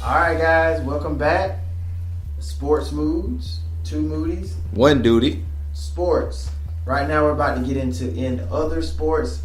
Alright guys, welcome back. Sports Moods, 2 Moodies. 1 Duty. Sports. Right now we're about to get into other sports,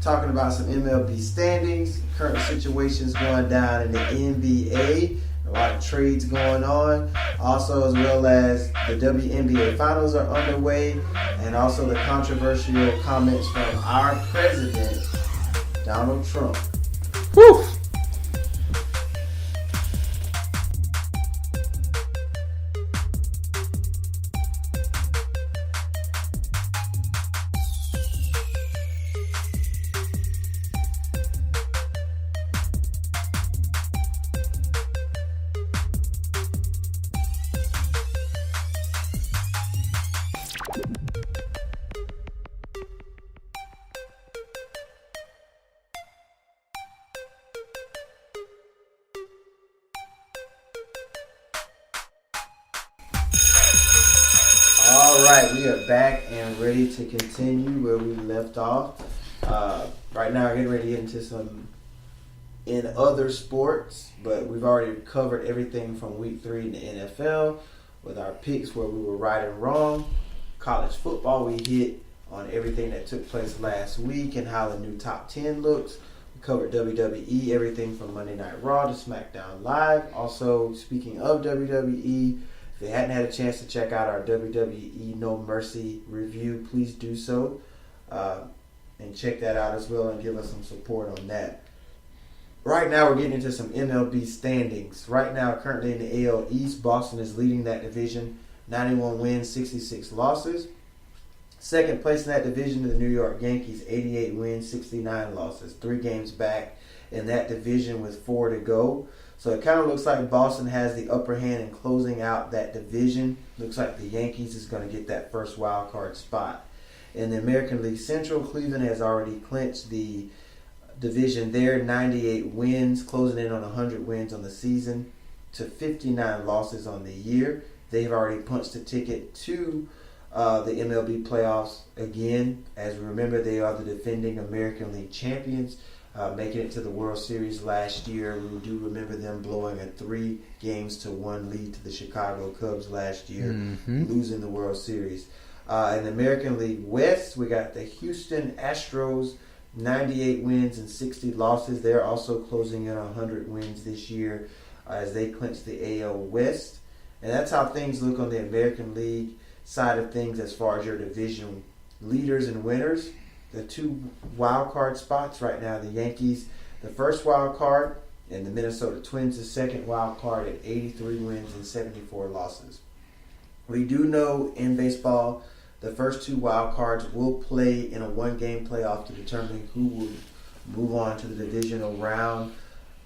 talking about some MLB standings, current situations going down in the NBA, a lot of trades going on, also as well as the WNBA finals are underway, and also the controversial comments from our president, Donald Trump. Woo! Alright, we are back and ready to continue where we left off. Right now we're getting ready to get into some in other sports, but we've already covered everything from week 3 in the NFL with our picks where we were right and wrong. College football, we hit on everything that took place last week and how the new top 10 looks. We covered WWE, everything from Monday Night Raw to Smackdown Live. Also, speaking of WWE, if you hadn't had a chance to check out our WWE No Mercy review, please do so. And check that out as well and give us some support on that. Right now we're getting into some MLB standings. Right now, currently in the AL East, Boston is leading that division, 91 wins, 66 losses. Second place in that division are the New York Yankees, 88 wins, 69 losses. 3 games back in that division with 4 to go. So it kind of looks like Boston has the upper hand in closing out that division. Looks like the Yankees is going to get that first wild card spot. In the American League Central, Cleveland has already clinched the division there, 98 wins, closing in on 100 wins on the season to 59 losses on the year. They've already punched a ticket to the MLB playoffs again. As we remember, they are the defending American League champions, making it to the World Series last year. We do remember them blowing a 3-1 lead to the Chicago Cubs last year, losing the World Series. In the American League West, we got the Houston Astros, 98 wins and 60 losses. They're also closing in on 100 wins this year as they clinch the AL West. And that's how things look on the American League side of things as far as your division leaders and winners. The 2 wild card spots right now, the Yankees, the first wild card, and the Minnesota Twins, the second wild card at 83 wins and 74 losses. We do know in baseball, the first 2 wild cards will play in a 1-game playoff to determine who will move on to the divisional round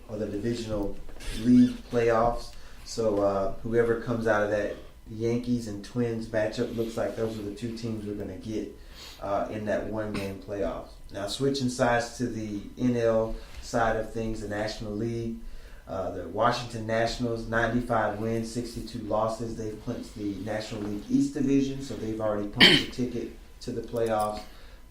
or the divisional league playoffs. So whoever comes out of that Yankees and Twins matchup, looks like those are the 2 teams we're going to get in that 1-game playoffs. Now switching sides to the NL side of things, the National League. The Washington Nationals, 95 wins, 62 losses. They've clinched the National League East Division, so they've already punched a ticket to the playoffs.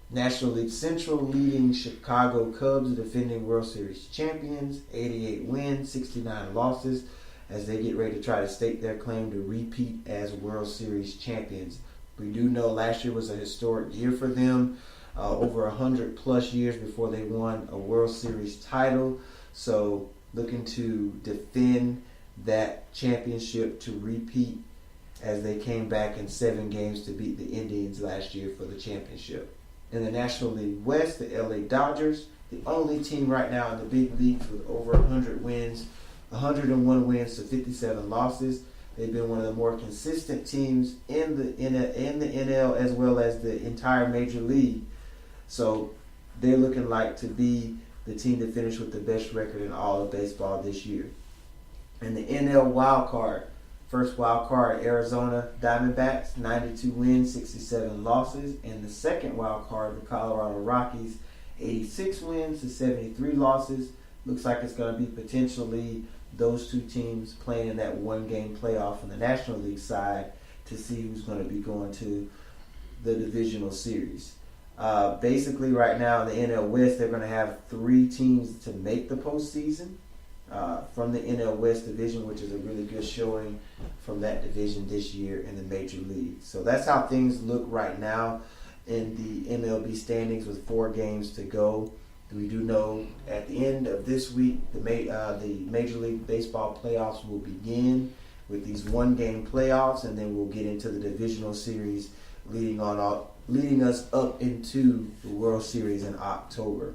National League Central leading Chicago Cubs, the defending World Series champions, 88 wins, 69 losses, as they get ready to try to stake their claim to repeat as World Series champions. We do know last year was a historic year for them, over 100 plus years before they won a World Series title. So looking to defend that championship to repeat as they came back in 7 games to beat the Indians last year for the championship. In the National League West, the LA Dodgers, the only team right now in the big leagues with over 100 wins, 101 wins to 57 losses. They've been one of the more consistent teams in the NL as well as the entire major league. So they're looking like to be the team to finish with the best record in all of baseball this year. And the NL wild card, first wild card, Arizona Diamondbacks, 92 wins, 67 losses. And the second wild card, the Colorado Rockies, 86 wins to 73 losses. Looks like it's going to be potentially those 2 teams playing in that 1-game playoff in the National League side to see who's going to be going to the divisional series. Basically, right now in the NL West, they're going to have 3 teams to make the postseason. from the NL West division, which is a really good showing from that division this year in the major league. So that's how things look right now in the MLB standings with 4 games to go. We do know at the end of this week, the Major League Baseball playoffs will begin with these 1-game playoffs, and then we'll get into the divisional series leading us up into the World Series in October.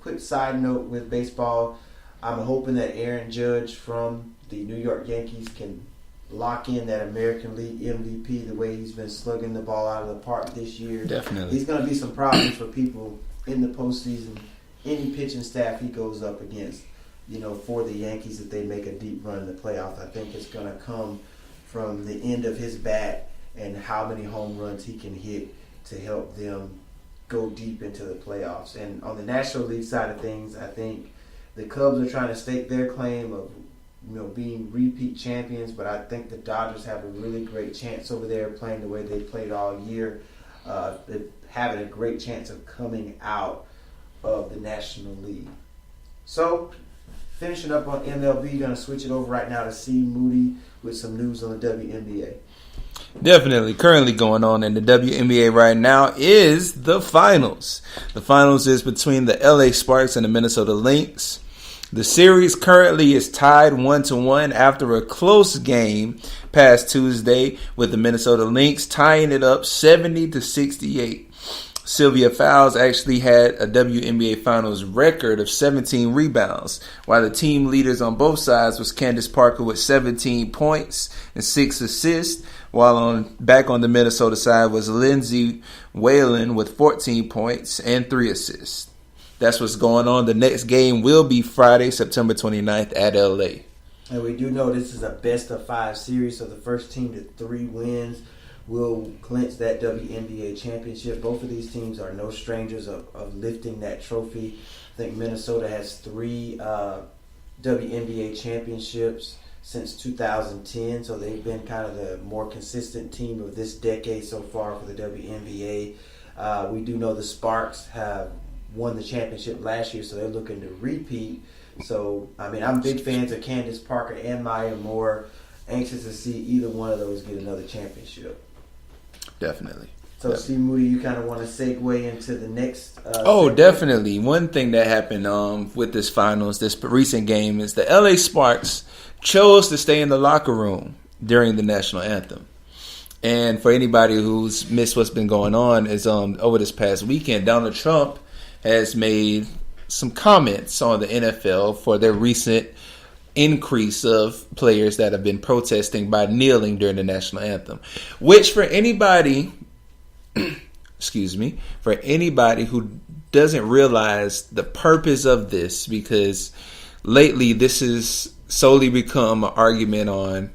Quick side note with baseball, I'm hoping that Aaron Judge from the New York Yankees can lock in that American League MVP the way he's been slugging the ball out of the park this year. Definitely. He's going to be some problems for people in the postseason. Any pitching staff he goes up against, for the Yankees, if they make a deep run in the playoffs, I think it's going to come from the end of his bat and how many home runs he can hit to help them go deep into the playoffs. And on the National League side of things, I think the Cubs are trying to stake their claim of being repeat champions, but I think the Dodgers have a really great chance over there playing the way they played all year. They're having a great chance of coming out of the National League. So, finishing up on MLB, going to switch it over right now to C. Moody with some news on the WNBA. Definitely. Currently going on in the WNBA right now is the finals. The finals is between the LA Sparks and the Minnesota Lynx. The series currently is tied 1-1 after a close game past Tuesday, with the Minnesota Lynx tying it up 70-68. Sylvia Fowles actually had a WNBA Finals record of 17 rebounds, while the team leaders on both sides was Candace Parker with 17 points and 6 assists, while back on the Minnesota side was Lindsay Whalen with 14 points and 3 assists. That's what's going on. The next game will be Friday, September 29th at LA. And we do know this is a best-of-5 series, so the first team to 3 wins will clinch that WNBA championship. Both of these teams are no strangers of lifting that trophy. I think Minnesota has 3 WNBA championships since 2010, so they've been kind of the more consistent team of this decade so far for the WNBA. We do know the Sparks have won the championship last year, so they're looking to repeat. So, I'm big fans of Candace Parker and Maya Moore. Anxious to see either one of those get another championship. Definitely. So, Steve Moody, you kind of want to segue into the next... segment? Definitely. One thing that happened with this finals, this recent game, is the LA Sparks chose to stay in the locker room during the national anthem. And for anybody who's missed what's been going on, is over this past weekend, Donald Trump has made some comments on the NFL for their recent increase of players that have been protesting by kneeling during the national anthem, which for anybody for anybody who doesn't realize the purpose of this, because lately this has solely become an argument on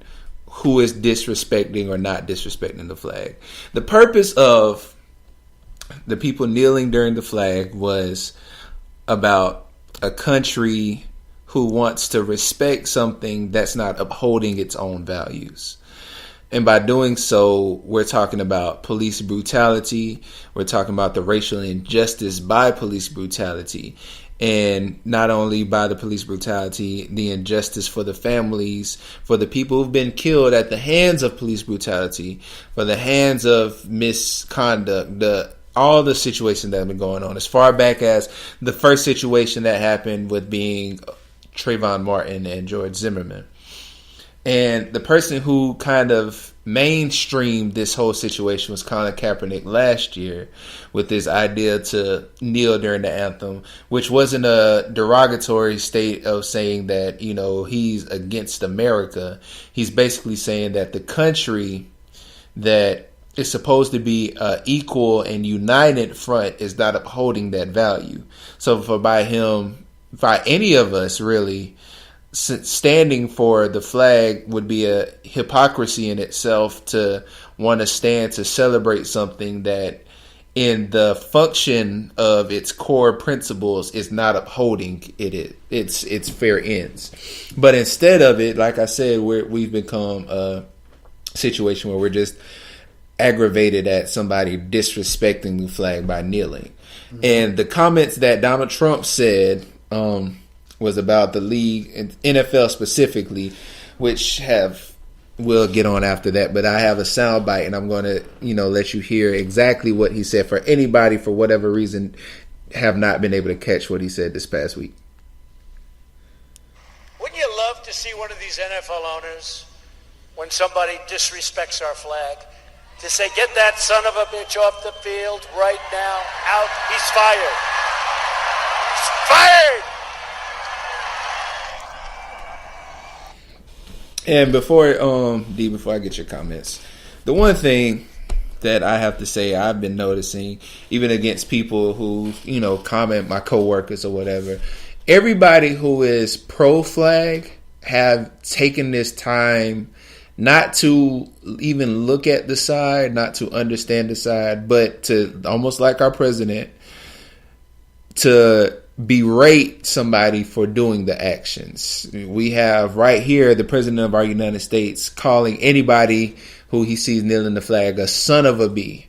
who is disrespecting or not disrespecting the flag. The purpose of the people kneeling during the flag was about a country who wants to respect something that's not upholding its own values. And by doing so, we're talking about police brutality. We're talking about the racial injustice by police brutality. And not only by the police brutality, the injustice for the families, for the people who've been killed at the hands of police brutality, for the hands of misconduct, all the situations that have been going on, as far back as the first situation that happened with being Trayvon Martin and George Zimmerman. And the person who kind of mainstreamed this whole situation was Colin Kaepernick last year with this idea to kneel during the anthem, which wasn't a derogatory state of saying that, he's against America. He's basically saying that the country that is supposed to be an equal and united front is not upholding that value. So by any of us really, standing for the flag would be a hypocrisy in itself, to want to stand to celebrate something that in the function of its core principles is not upholding its fair ends. But instead of it, like I said, we've become a situation where we're just aggravated at somebody disrespecting the flag by kneeling. Mm-hmm. And the comments that Donald Trump said was about the league and NFL specifically, which we'll get on after that. But I have a sound bite, and I'm going to let you hear exactly what he said for anybody for whatever reason have not been able to catch what he said this past week. Wouldn't you love to see one of these NFL owners, when somebody disrespects our flag, to say, get that son of a bitch off the field right now, out, he's fired. He's fired! And before I get your comments, the one thing that I have to say I've been noticing, even against people who, comment, my coworkers or whatever, everybody who is pro-flag have taken this time not to even look at the side, not to understand the side, but to, almost like our president, to berate somebody for doing the actions. We have right here the president of our United States calling anybody who he sees kneeling the flag a son of a b.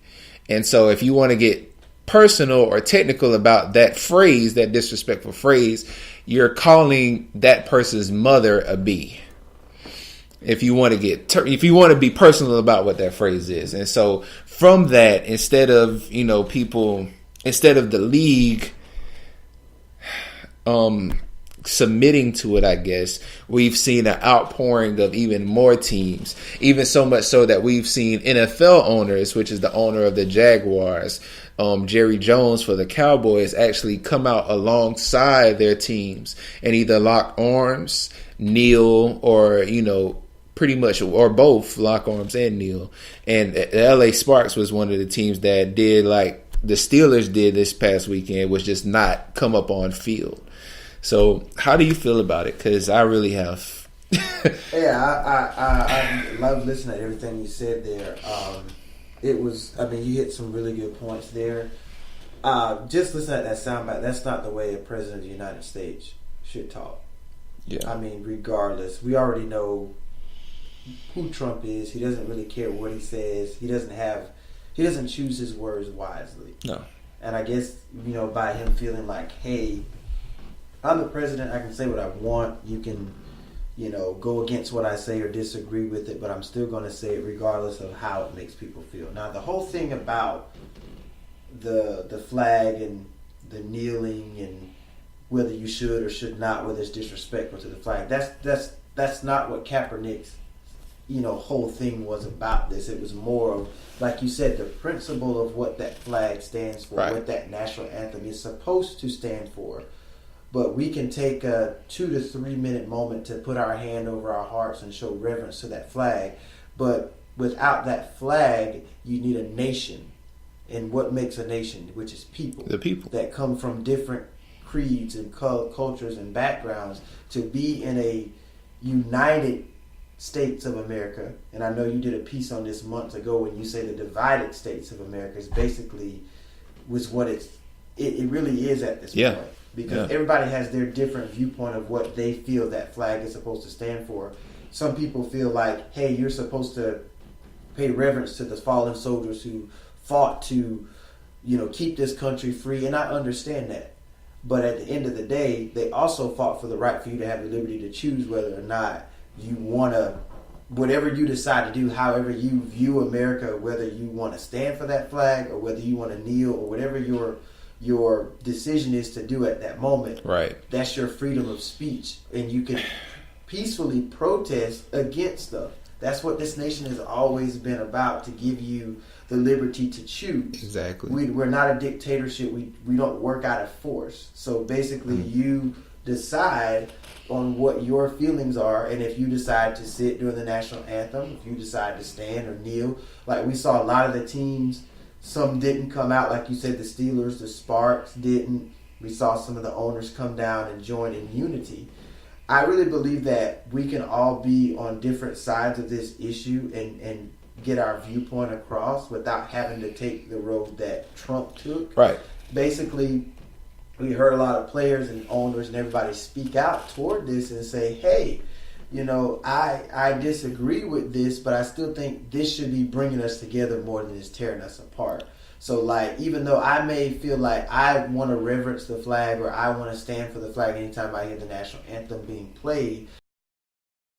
And so if you want to get personal or technical about that phrase, that disrespectful phrase, you're calling that person's mother a b. If you want to be personal about what that phrase is. And so from that, instead of the league submitting to it, I guess, we've seen an outpouring of even more teams, even so much so that we've seen NFL owners, which is the owner of the Jaguars, Jerry Jones for the Cowboys, actually come out alongside their teams and either lock arms, kneel, or pretty much, or both, lock arms and kneel. And LA Sparks was one of the teams that did like the Steelers did this past weekend, was just not come up on field. So how do you feel about it? Because I really have. I love listening to everything you said there. You hit some really good points there. Just listen to that soundbite. That's not the way a president of the United States should talk. Yeah. Regardless, we already know who Trump is. He doesn't really care what he says. He doesn't choose his words wisely. No. And I guess, by him feeling like, hey, I'm the president, I can say what I want. You can, go against what I say or disagree with it, but I'm still going to say it regardless of how it makes people feel. Now, the whole thing about the flag and the kneeling and whether you should or should not, whether it's disrespectful to the flag, that's not what Kaepernick's whole thing was about. This, it was more of, like you said, the principle of what that flag stands for, right, what that national anthem is supposed to stand for. But we can take a 2 to 3 minute moment to put our hand over our hearts and show reverence to that flag. But without that flag, you need a nation. And what makes a nation? Which is people. The people that come from different creeds and cultures and backgrounds to be in a united States of America. And I know you did a piece on this months ago when you say the divided States of America is basically was what it really is at this point. Because everybody has their different viewpoint of what they feel that flag is supposed to stand for. Some people feel like, hey, you're supposed to pay reverence to the fallen soldiers who fought to, keep this country free. And I understand that. But at the end of the day, they also fought for the right for you to have the liberty to choose whether or not you want to, whatever you decide to do, however you view America, whether you want to stand for that flag or whether you want to kneel or whatever your decision is to do at that moment. Right. That's your freedom of speech. And you can peacefully protest against stuff. That's what this nation has always been about, to give you the liberty to choose. Exactly. We're not a dictatorship. We don't work out of force. So basically you decide on what your feelings are, and if you decide to sit during the national anthem, if you decide to stand or kneel, like we saw a lot of the teams, some didn't come out, like you said, the Steelers, the Sparks didn't. We saw some of the owners come down and join in unity. I really believe that we can all be on different sides of this issue and get our viewpoint across without having to take the road that Trump took. Right. Basically, we heard a lot of players and owners and everybody speak out toward this and say, hey, I disagree with this, but I still think this should be bringing us together more than it's tearing us apart. So, like, even though I may feel like I want to reverence the flag or I want to stand for the flag anytime I hear the national anthem being played,